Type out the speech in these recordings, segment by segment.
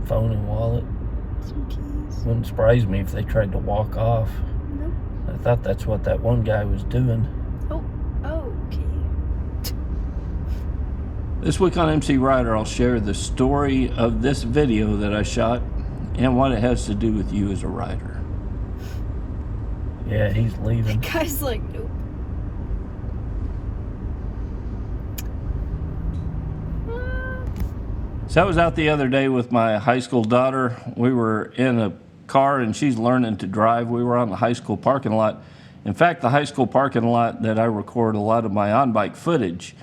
phone and wallet. Some keys. Wouldn't surprise me if they tried to walk off. Nope. I thought that's what that one guy was doing. Oh, okay. This week on MCrider, I'll share the story of this video that I shot and what it has to do with you as a rider. Yeah, he's leaving. The guy's like, nope. So I was out the other day with my high school daughter. We were in a car and she's learning to drive. We were on the high school parking lot. In fact, the high school parking lot that I record a lot of my on-bike footage.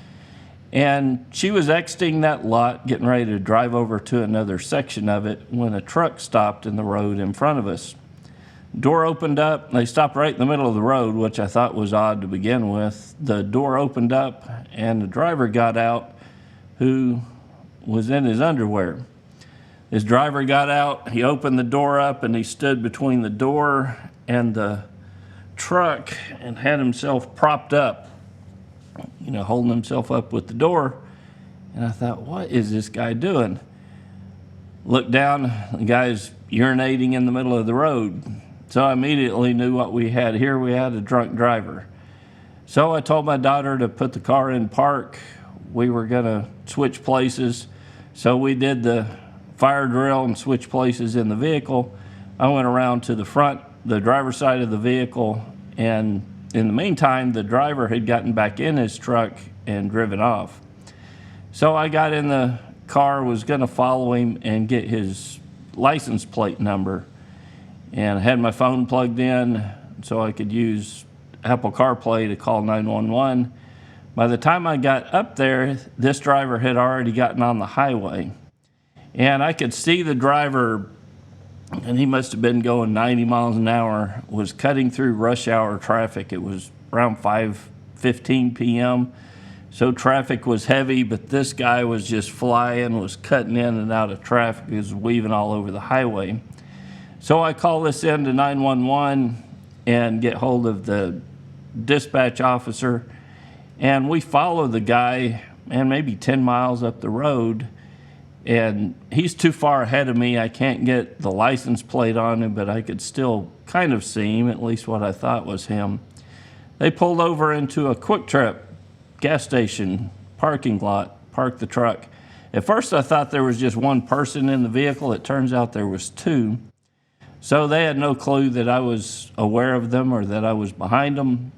And she was exiting that lot, getting ready to drive over to another section of it when a truck stopped in the road in front of us. Door opened up. They stopped right in the middle of the road, which I thought was odd to begin with. The door opened up and the driver got out, who was in his underwear. His driver got out, he opened the door up, and he stood between the door and the truck and had himself propped up, holding himself up with the door. And I thought, what is this guy doing? Looked down, the guy's urinating in the middle of the road. So I immediately knew what we had here. We had a drunk driver. So I told my daughter to put the car in park. We were gonna switch places. So we did the fire drill and switch places in the vehicle. I went around to the front, the driver's side of the vehicle, and in the meantime, the driver had gotten back in his truck and driven off. So I got in the car, was gonna follow him and get his license plate number, and I had my phone plugged in so I could use Apple CarPlay to call 911. By the time I got up there, this driver had already gotten on the highway. And I could see the driver, and he must have been going 90 miles an hour, was cutting through rush hour traffic. It was around 5:15 p.m. So traffic was heavy, but this guy was just flying, was cutting in and out of traffic. He was weaving all over the highway. So I call this in to 911 and get hold of the dispatch officer. And we follow the guy, and maybe 10 miles up the road, and he's too far ahead of me. I can't get the license plate on him, but I could still kind of see him, at least what I thought was him. They pulled over into a Quick Trip gas station parking lot, parked the truck. At first I thought there was just one person in the vehicle. It turns out there was two. So they had no clue that I was aware of them or that I was behind them.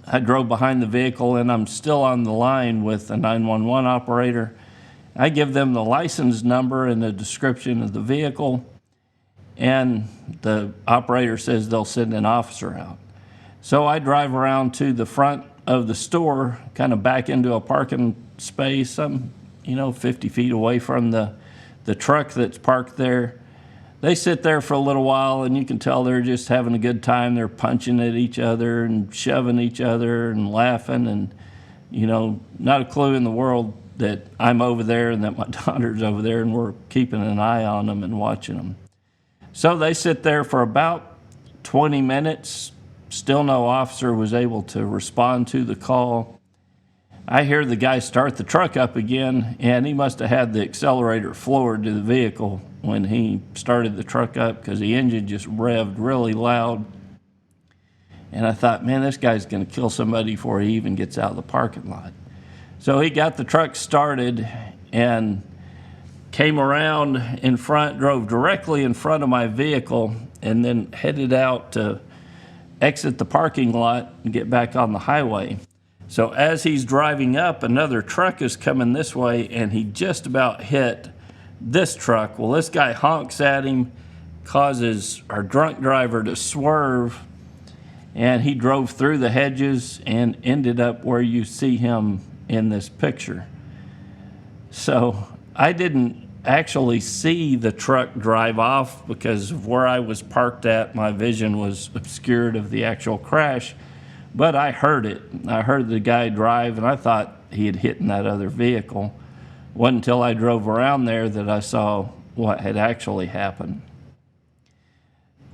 I drove behind the vehicle, and I'm still on the line with the 911 operator. I give them the license number and the description of the vehicle, and the operator says they'll send an officer out. So I drive around to the front of the store, kind of back into a parking space, 50 feet away from the truck that's parked there. They sit there for a little while, and you can tell they're just having a good time. They're punching at each other and shoving each other and laughing, and not a clue in the world that I'm over there and that my daughter's over there, and we're keeping an eye on them and watching them. So they sit there for about 20 minutes. Still no officer was able to respond to the call. I hear the guy start the truck up again, and he must have had the accelerator floored to the vehicle when he started the truck up, because the engine just revved really loud. And I thought, man, this guy's gonna kill somebody before he even gets out of the parking lot. So he got the truck started and came around in front, drove directly in front of my vehicle, and then headed out to exit the parking lot and get back on the highway. So as he's driving up, another truck is coming this way, and he just about hit this truck. Well, this guy honks at him, causes our drunk driver to swerve, and he drove through the hedges and ended up where you see him in this picture. So I didn't actually see the truck drive off because of where I was parked at. My vision was obscured of the actual crash. But I heard it. I heard the guy drive, and I thought he had hit in that other vehicle. It wasn't until I drove around there that I saw what had actually happened.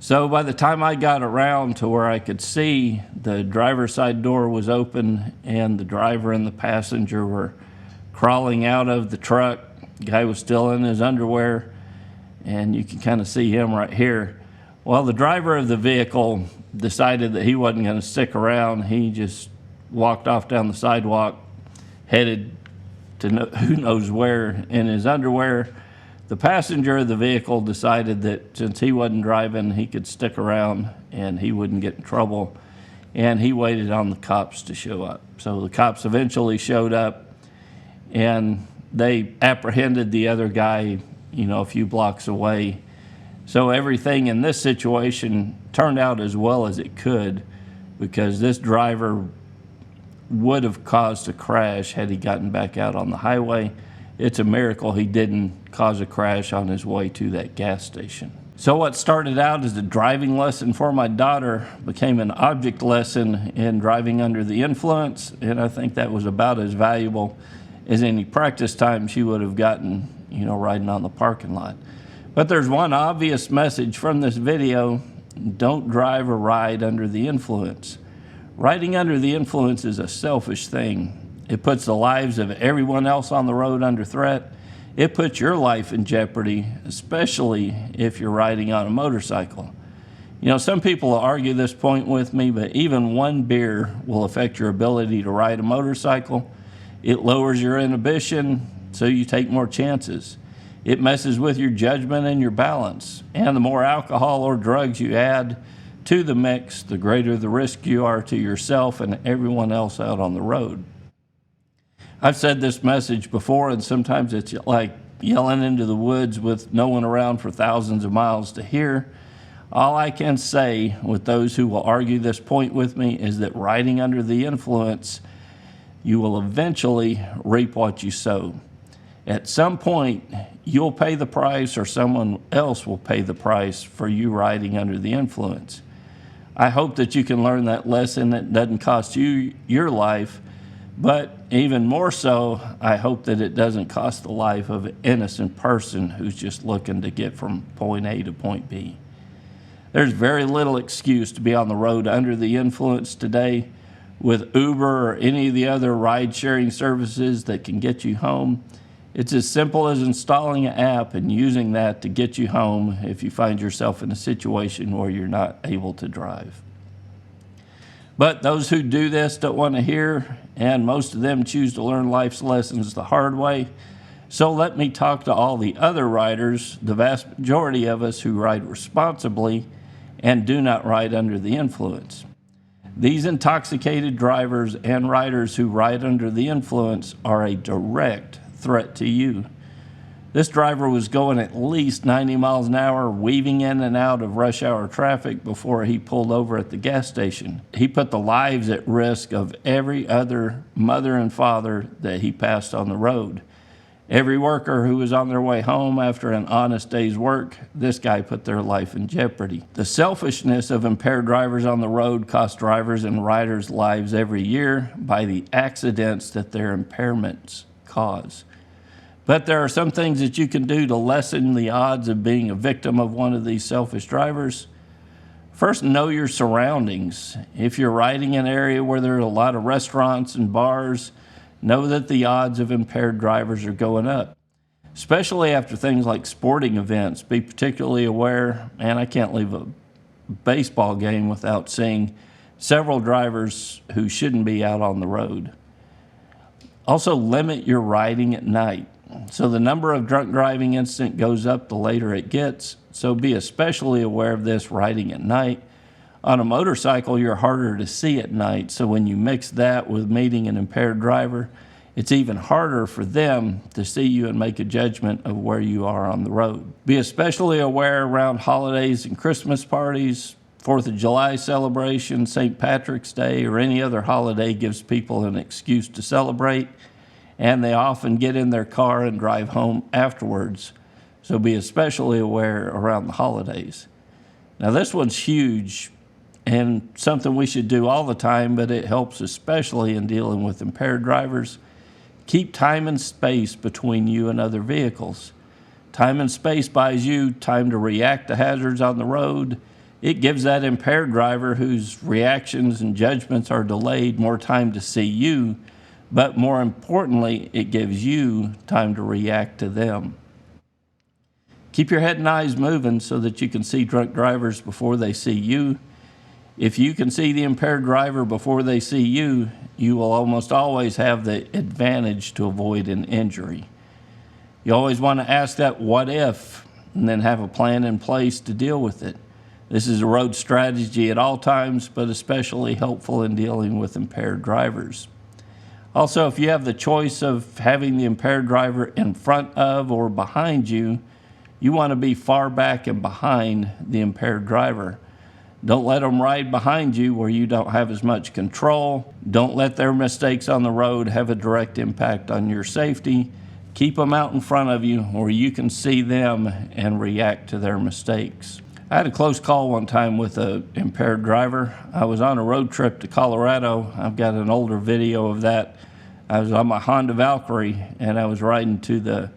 So by the time I got around to where I could see, the driver's side door was open, and the driver and the passenger were crawling out of the truck. The guy was still in his underwear. and you can kind of see him right here. Well, the driver of the vehicle decided that he wasn't going to stick around. He just walked off down the sidewalk, headed to who knows where in his underwear. The passenger of the vehicle decided that since he wasn't driving, he could stick around and he wouldn't get in trouble. And he waited on the cops to show up. So the cops eventually showed up, and they apprehended the other guy, a few blocks away. So everything in this situation turned out as well as it could, because this driver would have caused a crash had he gotten back out on the highway. It's a miracle he didn't cause a crash on his way to that gas station. So what started out as a driving lesson for my daughter became an object lesson in driving under the influence, and I think that was about as valuable as any practice time she would have gotten, riding on the parking lot. But there's one obvious message from this video: don't drive or ride under the influence. Riding under the influence is a selfish thing. It puts the lives of everyone else on the road under threat. It puts your life in jeopardy, especially if you're riding on a motorcycle. Some people will argue this point with me, but even one beer will affect your ability to ride a motorcycle. It lowers your inhibition, so you take more chances. It messes with your judgment and your balance. And the more alcohol or drugs you add to the mix, the greater the risk you are to yourself and everyone else out on the road. I've said this message before, and sometimes it's like yelling into the woods with no one around for thousands of miles to hear. All I can say with those who will argue this point with me is that riding under the influence, you will eventually reap what you sow. At some point, you'll pay the price, or someone else will pay the price for you riding under the influence. I hope that you can learn that lesson. That doesn't cost you your life, but even more so, I hope that it doesn't cost the life of an innocent person who's just looking to get from point A to point B. There's very little excuse to be on the road under the influence today. With Uber or any of the other ride-sharing services that can get you home, it's as simple as installing an app and using that to get you home if you find yourself in a situation where you're not able to drive. But those who do this don't want to hear, and most of them choose to learn life's lessons the hard way. So let me talk to all the other riders, the vast majority of us who ride responsibly and do not ride under the influence. These intoxicated drivers and riders who ride under the influence are a direct threat to you. This driver was going at least 90 miles an hour, weaving in and out of rush hour traffic before he pulled over at the gas station. He put the lives at risk of every other mother and father that he passed on the road. Every worker who was on their way home after an honest day's work, this guy put their life in jeopardy. The selfishness of impaired drivers on the road costs drivers and riders lives every year by the accidents that their impairments cause. But there are some things that you can do to lessen the odds of being a victim of one of these selfish drivers. First, know your surroundings. If you're riding in an area where there are a lot of restaurants and bars, know that the odds of impaired drivers are going up. Especially after things like sporting events, be particularly aware, and I can't leave a baseball game without seeing several drivers who shouldn't be out on the road. Also, limit your riding at night. So the number of drunk driving incidents goes up the later it gets, so be especially aware of this riding at night. On a motorcycle, you're harder to see at night, so when you mix that with meeting an impaired driver, it's even harder for them to see you and make a judgment of where you are on the road. Be especially aware around holidays and Christmas parties, 4th of July celebration, St. Patrick's Day, or any other holiday gives people an excuse to celebrate, and they often get in their car and drive home afterwards. So be especially aware around the holidays. Now this one's huge and something we should do all the time, but it helps especially in dealing with impaired drivers. Keep time and space between you and other vehicles. Time and space buys you time to react to hazards on the road. It gives that impaired driver whose reactions and judgments are delayed more time to see you, but more importantly, it gives you time to react to them. Keep your head and eyes moving so that you can see drunk drivers before they see you. If you can see the impaired driver before they see you, you will almost always have the advantage to avoid an injury. You always want to ask that what if, and then have a plan in place to deal with it. This is a road strategy at all times, but especially helpful in dealing with impaired drivers. Also, if you have the choice of having the impaired driver in front of or behind you, you want to be far back and behind the impaired driver. Don't let them ride behind you where you don't have as much control. Don't let their mistakes on the road have a direct impact on your safety. Keep them out in front of you where you can see them and react to their mistakes. I had a close call one time with an impaired driver. I was on a road trip to Colorado. I've got an older video of that. I was on my Honda Valkyrie and I was riding to the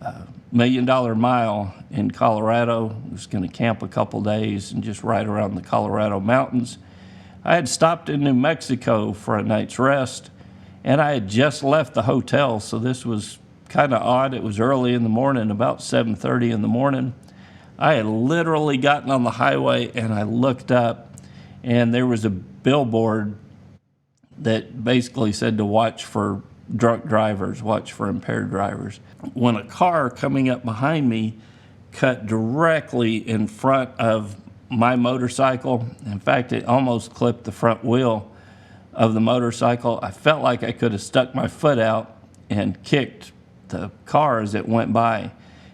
$1 Million Mile in Colorado. I was going to camp a couple days and just ride around the Colorado mountains. I had stopped in New Mexico for a night's rest, and I had just left the hotel, so this was kind of odd. It was early in the morning, about 7:30 in the morning. I had literally gotten on the highway, and I looked up, and there was a billboard that basically said to watch for drunk drivers, watch for impaired drivers. When a car coming up behind me cut directly in front of my motorcycle, in fact, it almost clipped the front wheel of the motorcycle. I felt like I could have stuck my foot out and kicked the car as it went by.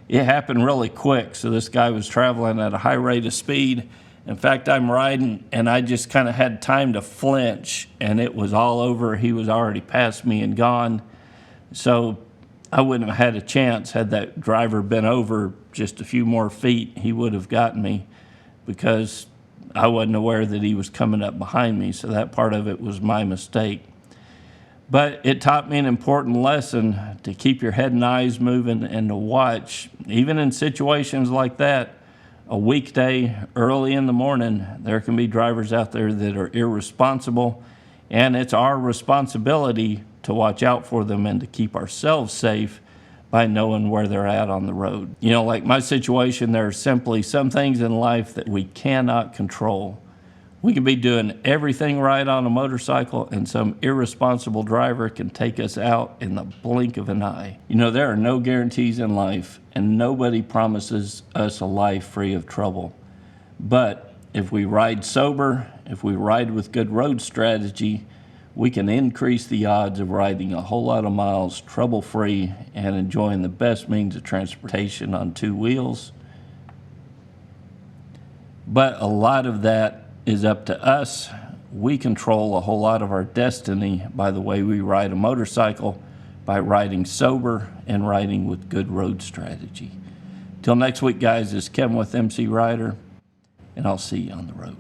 It happened really quick, so this guy was traveling at a high rate of speed. In fact, I'm riding, and I just kind of had time to flinch, and it was all over. He was already past me and gone. So I wouldn't have had a chance had that driver been over just a few more feet. He would have gotten me because I wasn't aware that he was coming up behind me, so that part of it was my mistake. But it taught me an important lesson to keep your head and eyes moving and to watch, even in situations like that. A weekday, early in the morning, there can be drivers out there that are irresponsible, and it's our responsibility to watch out for them and to keep ourselves safe by knowing where they're at on the road. You know, like my situation, there are simply some things in life that we cannot control. We can be doing everything right on a motorcycle, and some irresponsible driver can take us out in the blink of an eye. You know, there are no guarantees in life, and nobody promises us a life free of trouble. But if we ride sober, if we ride with good road strategy, we can increase the odds of riding a whole lot of miles trouble-free and enjoying the best means of transportation on two wheels. But a lot of that is up to us. We control a whole lot of our destiny by the way we ride a motorcycle, by riding sober and riding with good road strategy. Till next week, guys, this is Kevin with MCrider, and I'll see you on the road.